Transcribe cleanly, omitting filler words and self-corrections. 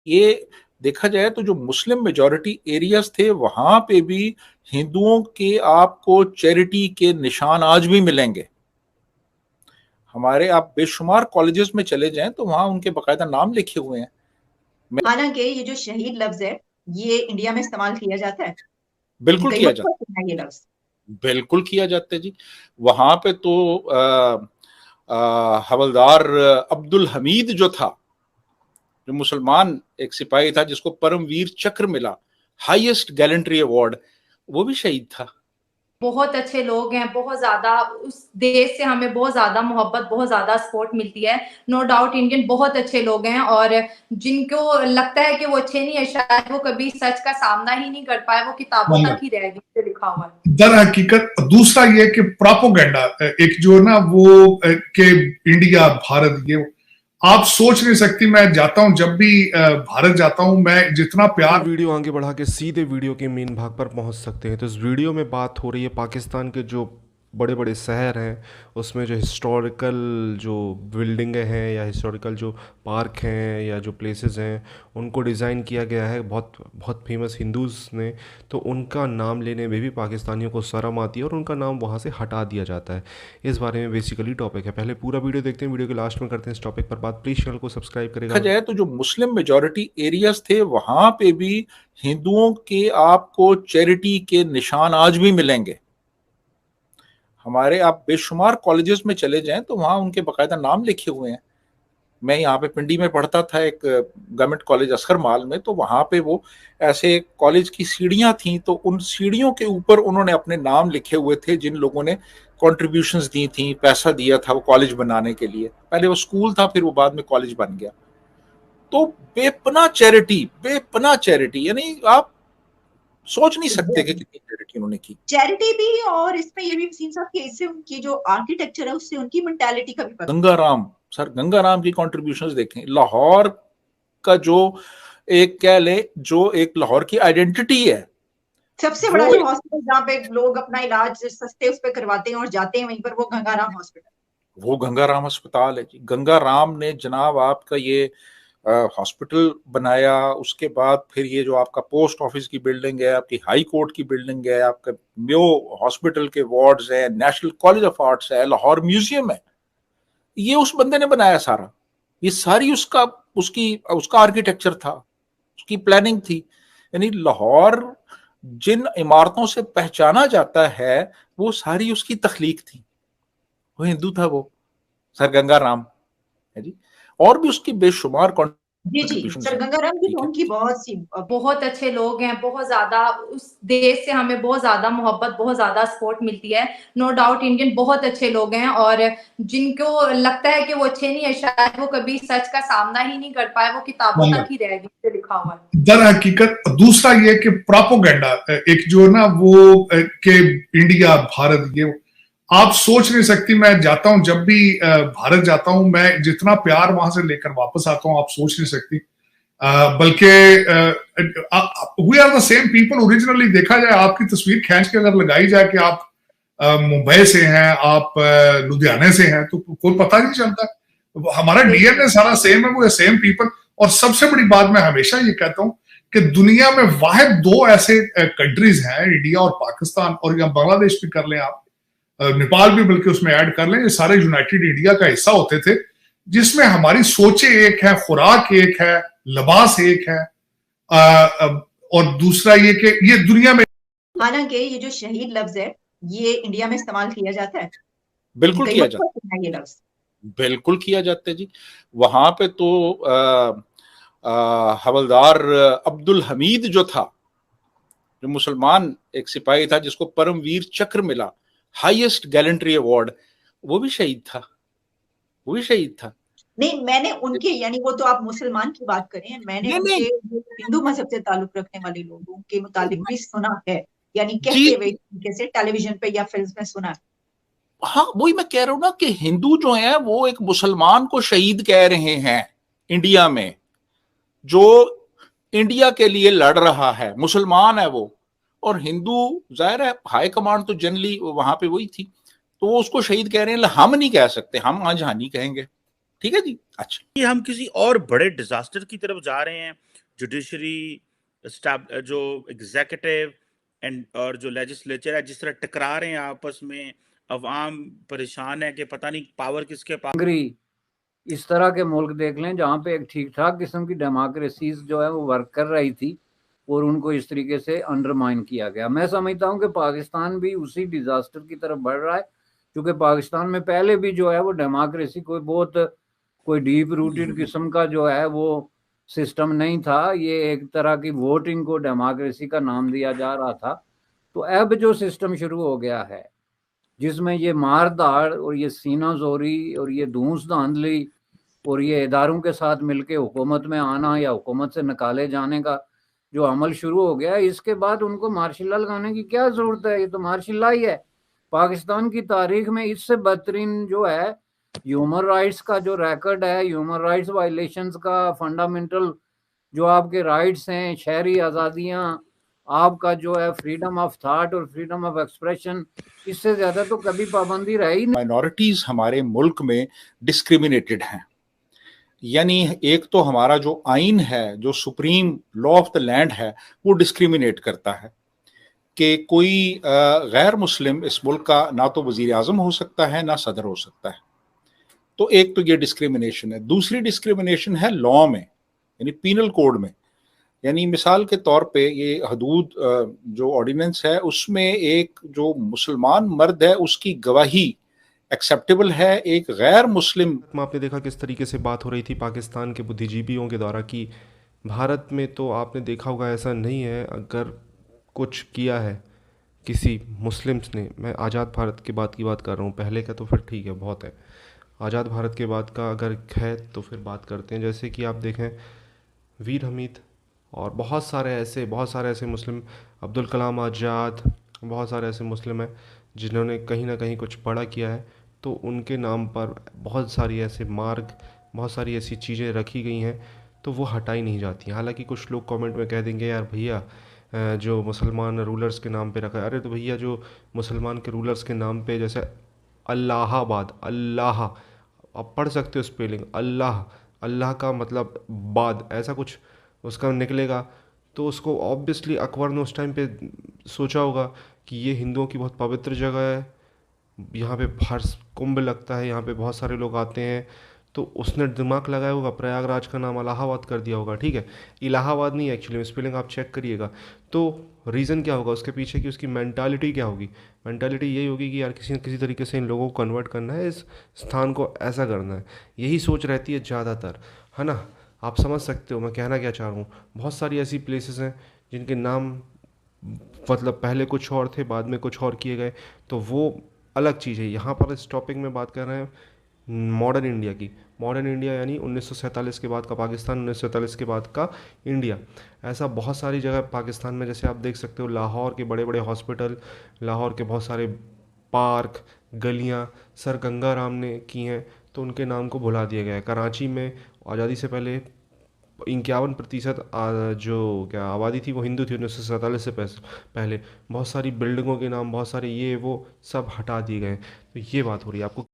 ये देखा जाए तो जो मुस्लिम मेजॉरिटी एरियाज थे वहां पे भी हिंदुओं के आपको चैरिटी के निशान आज भी मिलेंगे। हमारे आप बेशुमार कॉलेजेस में चले जाएं तो वहां उनके बकायदा नाम लिखे हुए हैं। हालांकि ये जो शहीद लफ्ज है, ये इंडिया में इस्तेमाल किया जाता है। बिल्कुल कई किया मुल्कों जाता में सुना है ये लफ्ज। है, बिल्कुल किया जाता है जी। वहां पे तो हवलदार अब्दुल हमीद जो था, जो मुसलमान एक सिपाही था जिसको परमवीर चक्र मिला, हाईएस्ट गैलेंट्री अवार्ड, वो भी शहीद था। बहुत अच्छे लोग हैं, बहुत ज्यादा उस देश से हमें बहुत ज्यादा मोहब्बत, बहुत ज्यादा सपोर्ट मिलती है। नो डाउट इंडियन बहुत अच्छे लोग हैं, और जिनको लगता है कि वो अच्छे नहीं है, शायद वो कभी सच का सामना ही नहीं कर पाए, वो किताबों तक ही रह गए लिखा हुआ है। दर हकीकत दूसरा ये कि प्रोपोगंडा एक जो ना वो के इंडिया भारत, ये आप सोच नहीं सकती। मैं जाता हूं, जब भी भारत जाता हूं, मैं जितना प्यार। वीडियो आगे बढ़ा के सीधे वीडियो के मेन भाग पर पहुंच सकते हैं। तो इस वीडियो में बात हो रही है पाकिस्तान के जो बड़े बड़े शहर हैं, उसमें जो हिस्टोरिकल जो बिल्डिंगें हैं या हिस्टोरिकल जो पार्क हैं या जो प्लेसेस हैं, उनको डिज़ाइन किया गया है बहुत बहुत फेमस हिंदूज़ ने। तो उनका नाम लेने में भी पाकिस्तानियों को शर्म आती है और उनका नाम वहाँ से हटा दिया जाता है। इस बारे में बेसिकली टॉपिक है। पहले पूरा वीडियो देखते हैं, वीडियो के लास्ट में करते हैं इस टॉपिक पर बात। प्लीज़ चैनल को सब्सक्राइब देखा करेगा। जाए तो जो मुस्लिम मेजॉरिटी एरियाज थे वहां पे भी हिंदुओं के आपको चैरिटी के निशान आज भी मिलेंगे। हमारे आप बेशुमार कॉलेजेस में चले जाएं तो वहां उनके बकायदा नाम लिखे हुए हैं। मैं यहाँ पे पिंडी में पढ़ता था एक गवर्नमेंट कॉलेज असगर माल में, तो वहां पे वो ऐसे कॉलेज की सीढ़ियां थी, तो उन सीढ़ियों के ऊपर उन्होंने अपने नाम लिखे हुए थे जिन लोगों ने कॉन्ट्रीब्यूशंस दी थी, पैसा दिया था वो कॉलेज बनाने के लिए। पहले वो स्कूल था, फिर वो बाद में कॉलेज बन गया। तो बेपना चैरिटी, यानी आप सोच नहीं सकते कि कितनी चैरिटी उन्होंने की। चैरिटी भी, और इसमें ये भी वसीम साहब कि इससे उनकी जो आर्किटेक्चर है उससे उनकी मेंटालिटी का भी पता। गंगाराम सर, गंगाराम की कॉन्ट्रीब्यूशंस देखें। लाहौर का जो एक कह ले, जो एक लाहौर की आइडेंटिटी है, सबसे बड़ा जो हॉस्पिटल जहाँ पे लोग अपना इलाज सस्ते उस पे करवाते हैं और जाते हैं वहीं पर, वो गंगाराम हॉस्पिटल। वो गंगाराम अस्पताल है जी। गंगाराम ने जनाब आपका ये हॉस्पिटल बनाया, उसके बाद फिर ये जो आपका पोस्ट ऑफिस की बिल्डिंग है, आपकी हाई कोर्ट की बिल्डिंग है, आपका म्यो हॉस्पिटल के वार्ड्स है, नेशनल कॉलेज ऑफ आर्ट्स है, लाहौर म्यूजियम है, ये उस बंदे ने बनाया सारा। ये सारी उसका आर्किटेक्चर था, उसकी प्लानिंग थी। यानी लाहौर जिन इमारतों से पहचाना जाता है वो सारी उसकी तख्लीक थी। वो हिंदू था, वो सर गंगाराम है जी। और भी उसकी बेशुमार जी जी, सर गंगाराम जी उनकी बहुत अच्छे लोग हैं, बहुत ज्यादा उस देश से हमें बहुत ज्यादा मोहब्बत, बहुत ज्यादा सपोर्ट मिलती है। नो डाउट इंडियन बहुत अच्छे लोग हैं, और जिनको लगता है कि वो अच्छे नहीं है, शायद वो कभी सच का सामना ही नहीं कर पाए, वो किताबों तक ही रह गए लिखा हुआ है। दर हकीकत दूसरा ये कि प्रोपोगंडा एक जो ना वो के इंडिया भारत, ये आप सोच नहीं सकती। मैं जाता हूं, जब भी भारत जाता हूं, मैं जितना प्यार वहां से लेकर वापस आता हूं, आप सोच नहीं सकती। बल्कि we are the same people originally. देखा जाए, आपकी तस्वीर खींच के अगर लगाई जाए कि आप मुंबई से हैं, आप लुधियाने से हैं, तो कोई पता नहीं चलता। हमारा डीएनए सारा सेम है, वो सेम पीपल। और सबसे बड़ी बात मैं हमेशा ये कहता हूं कि दुनिया में वाहिद दो ऐसे कंट्रीज हैं, इंडिया और पाकिस्तान, और या बांग्लादेश भी कर लें आप, नेपाल भी बल्कि उसमें ऐड कर लें, ये सारे यूनाइटेड इंडिया का हिस्सा होते थे, जिसमें हमारी सोचें एक है, खुराक एक है, लिबास एक है, और दूसरा ये कि ये दुनिया में। हालांकि ये जो शहीद लफ्ज है, ये इंडिया में इस्तेमाल किया जाता है। बिल्कुल किया जाता है ये लफ्ज। बिल्कुल किया जाता है जी। वहां पे तो हवलदार अब्दुल हमीद जो था, जो मुसलमान एक सिपाही था जिसको परमवीर चक्र मिला, हाईएस्ट गैलेंट्री अवार्ड, वो भी शहीद था। वो भी शहीद था। नहीं, मैंने उनके, यानी वो तो आप मुसलमान की बात करें, मैंने उनके हिंदू मजहब से ताल्लुक रखने वाले लोगों के मुतालिक भी सुना है, यानी कहते हुए तरीके से टेलीविजन पे या फिल्म में सुना है। हाँ, वही मैं कह रहा हूं ना कि हिंदू जो है वो एक मुसलमान को शहीद कह रहे हैं इंडिया में, जो इंडिया के लिए लड़ रहा है, मुसलमान है वो। और हिंदू जाहिर है हाई कमांड तो जनरली वहां पे वही थी, तो वो उसको शहीद कह रहे हैं। हम नहीं कह सकते, हम आज हानि कहेंगे, ठीक है जी। अच्छा, ये हम किसी और बड़े डिजास्टर की तरफ जा रहे हैं, जुडिशरी, जो एग्जीक्यूटिव एंड और जो लेजिस्लेचर है, जिस तरह टकरा रहे हैं आपस में, अवाम परेशान है कि पता नहीं पावर किसके पास। इस तरह के मुल्क देख लें जहाँ पे एक ठीक ठाक किस्म की डेमोक्रेसीज जो है वो वर्क कर रही थी और उनको इस तरीके से अंडरमाइन किया गया। मैं समझता हूँ कि पाकिस्तान भी उसी डिजास्टर की तरफ बढ़ रहा है, क्योंकि पाकिस्तान में पहले भी जो है वो डेमोक्रेसी कोई डीप रूटेड किस्म का जो है वो सिस्टम नहीं था। ये एक तरह की वोटिंग को डेमोक्रेसी का नाम दिया जा रहा था। तो अब जो सिस्टम शुरू हो गया है जिसमें ये मार धाड़ और ये सीना जोरी और ये धूस धांधली और ये इदारों के साथ मिलके हुकूमत में आना या हुकूमत से निकाले जाने का जो अमल शुरू हो गया, इसके बाद उनको मार्शल लॉ लगाने की क्या जरूरत है? ये तो मार्शल लॉ ही है। पाकिस्तान की तारीख में इससे बदतरीन जो है ह्यूमन राइट्स का जो रिकॉर्ड है, ह्यूमन राइट्स वायलेशंस का, फंडामेंटल जो आपके राइट्स हैं, शहरी आज़ादियाँ, आपका जो है फ्रीडम ऑफ थॉट और फ्रीडम ऑफ एक्सप्रेशन, इससे ज्यादा तो कभी पाबंदी रही नहीं। माइनॉरिटीज हमारे मुल्क में डिस्क्रिमिनेटेड हैं। यानी एक तो हमारा जो आइन है, जो supreme law of the land है, वो डिस्क्रिमिनेट करता है कि कोई गैर मुस्लिम इस मुल्क का ना तो वजीर आजम हो सकता है ना सदर हो सकता है। तो एक तो ये डिस्क्रिमिनेशन है। दूसरी डिस्क्रिमिनेशन है लॉ में, यानी पीनल कोड में। यानी मिसाल के तौर पे ये हदूद जो ऑर्डिनेंस है उसमें एक जो मुसलमान मर्द है उसकी गवाही एक्सेप्टेबल है, एक गैर मुस्लिम। आपने देखा किस तरीके से बात हो रही थी पाकिस्तान के बुद्धिजीवियों के द्वारा कि भारत में तो आपने देखा होगा ऐसा नहीं है, अगर कुछ किया है किसी मुस्लिम्स ने, मैं आज़ाद भारत के बाद की बात कर रहा हूँ, पहले का तो फिर ठीक है बहुत है, आज़ाद भारत के बाद का अगर है तो फिर बात करते हैं। जैसे कि आप देखें वीर हमीद और बहुत सारे ऐसे मुस्लिम, अब्दुल कलाम आज़ाद, बहुत सारे ऐसे मुस्लिम हैं जिन्होंने कहीं ना कहीं कुछ बड़ा किया है, तो उनके नाम पर बहुत सारी ऐसे मार्ग, बहुत सारी ऐसी चीज़ें रखी गई हैं तो वो हटाई नहीं जाती। हालांकि कुछ लोग कमेंट में कह देंगे यार भैया जो मुसलमान रूलर्स के नाम पे रखा है, अरे तो भैया जो मुसलमान के रूलर्स के नाम पे जैसे अल्लाहाबाद, अल्लाह आप पढ़ सकते हो स्पेलिंग, अल्लाह, अल्लाह का मतलब बाद, ऐसा कुछ उसका निकलेगा, तो उसको ऑब्वियसली अकबर ने उस टाइम पे सोचा होगा कि ये हिंदुओं की बहुत पवित्र जगह है, यहाँ पे हर कुंभ लगता है, यहाँ पे बहुत सारे लोग आते हैं, तो उसने दिमाग लगाया होगा, प्रयागराज का नाम इलाहाबाद कर दिया होगा। ठीक है, इलाहाबाद नहीं, एक्चुअली स्पेलिंग आप चेक करिएगा। तो रीज़न क्या होगा उसके पीछे की, उसकी मेंटालिटी क्या होगी? मेंटालिटी यही होगी कि यार किसी न किसी तरीके से इन लोगों को कन्वर्ट करना है, इस स्थान को ऐसा करना है, यही सोच रहती है ज़्यादातर, है ना। आप समझ सकते हो मैं कहना क्या चाह रहा हूँ। बहुत सारी ऐसी प्लेसेस हैं जिनके नाम मतलब पहले कुछ और थे, बाद में कुछ और किए गए, तो वो अलग चीज़ है। यहाँ पर इस टॉपिक में बात कर रहे हैं मॉडर्न इंडिया की। मॉडर्न इंडिया यानी 1947 के बाद का पाकिस्तान, 1947 के बाद का इंडिया। ऐसा बहुत सारी जगह पाकिस्तान में, जैसे आप देख सकते हो लाहौर के बड़े बड़े हॉस्पिटल, लाहौर के बहुत सारे पार्क, गलियाँ सर गंगा राम ने की हैं, तो उनके नाम को भुला दिया गया है। कराची में आज़ादी से पहले 51% जो क्या आबादी थी वो हिंदू थी, 1947 से पहले बहुत सारी बिल्डिंगों के नाम, बहुत सारे ये वो सब हटा दिए गए। तो ये बात हो रही है आपको।